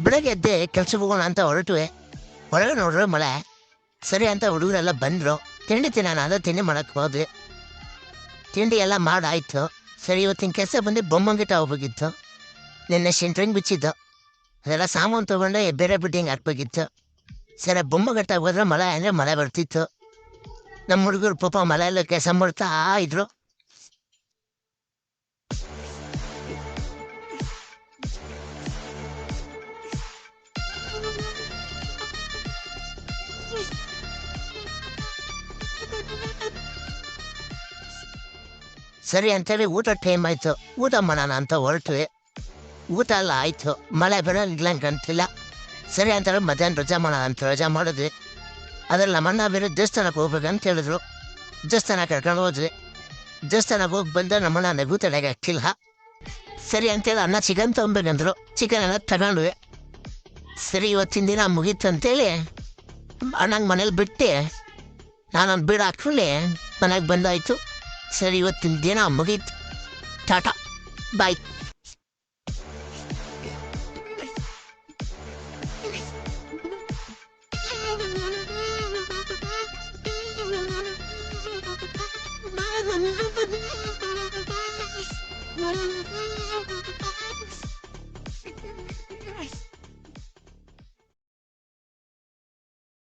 ಬೆಳಗ್ಗೆ ಎದ್ದೆ ಕೆಲ್ಸಕ್ಕೆ ಹೋಗೋಣ ಅಂತ ಹೊರಟುವೆ. ಹೊರಗೆ ನೋಡ್ರೆ ಮಳೆ. ಸರಿ ಅಂತ ಹುಡುಗರೆಲ್ಲ ಬಂದರು. ತಿಂಡಿ ತಿನ್ನೋಣ ಅಂತ ತಿಂಡಿ ಮಾಡಕ್ಕೆ ಹೋದ್ವಿ. ತಿಂಡಿ ಎಲ್ಲ ಮಾಡಾಯ್ತು. ಸರಿ ಇವತ್ತಿನ ಕೆಲಸ ಬಂದು ಬೊಮ್ಮಂಗಿಟ ಹೋಗ್ಬೇಕಿತ್ತು. ನಿನ್ನೆ ಸೆಂಟ್ರಿಂಗ್ ಬಿಚ್ಚಿದ್ದು, ಅದೆಲ್ಲ ಸಾಮಾನು ತೊಗೊಂಡೆ ಬೇರೆ ಬಿಲ್ಡಿಂಗ್ ಹಾಕ್ಬೇಕಿತ್ತು. ಸರಿ ಬೊಮ್ಮಗಟ್ಟ ಹೋದ್ರೆ ಮಳೆ ಅಂದರೆ ಮಳೆ ಬರ್ತಿತ್ತು. ನಮ್ಮ ಹುಡುಗರು ಪಾಪ ಮಳೆಯಲ್ಲ ಕೆಲಸ ಮಾಡ್ತಾ ಇದ್ರು. ಸರಿ ಅಂತೇಳಿ ಊಟ ಟೈಮ್ ಆಯಿತು. ಊಟ ಮಾಡೋಣ ಅಂತ ಹೊರಟ್ವಿ. ಊಟ ಎಲ್ಲ ಆಯಿತು. ಮಳೆ ಬರೋಲ್ಲ ಅಂತಿಲ್ಲ. ಸರಿ ಅಂತೇಳಿ ಮಧ್ಯಾಹ್ನ ರಜಾ ಮಾಡೋಣ ಅಂತ ರಜಾ ಮಾಡಿದ್ವಿ. ಅದ್ರಲ್ಲಿ ನಮ್ಮಣ್ಣ ಬೇರೆ ದೇವಸ್ಥಾನಕ್ಕೆ ಹೋಗ್ಬೇಕಂತ ಹೇಳಿದ್ರು. ದೇವಸ್ಥಾನ ಕರ್ಕೊಂಡು ಹೋದ್ವಿ. ದೇವಸ್ಥಾನಕ್ಕೆ ಹೋಗಿ ಬಂದ ನಮ್ಮಣ್ಣ ನಗು ತಡೆಗೆ ಆಗ್ತಿಲ್ಲ. ಸರಿ ಅಂತೇಳಿ ಅನ್ನ ಚಿಕನ್ ತೊಗೊಬೇಕಂದ್ರು. ಚಿಕನ್ ಎಲ್ಲ ತಗೊಂಡ್ವಿ. ಸರಿ ಇವತ್ತಿನ ದಿನ ಮುಗೀತು ಅಂತೇಳಿ ಅಣ್ಣಂಗೆ ಮನೇಲಿ ಬಿಟ್ಟು ನಾನೊಂದು ಬೀಡು ಹಾಕ್ಕೊಳ್ಳಿ ಮನೆಗೆ ಬಂದಾಯಿತು. ಸರಿ ಇವತ್ತಿನ ದಿನ ಮುಗೀತು. ಟಾಟಾ ಬಾಯ್.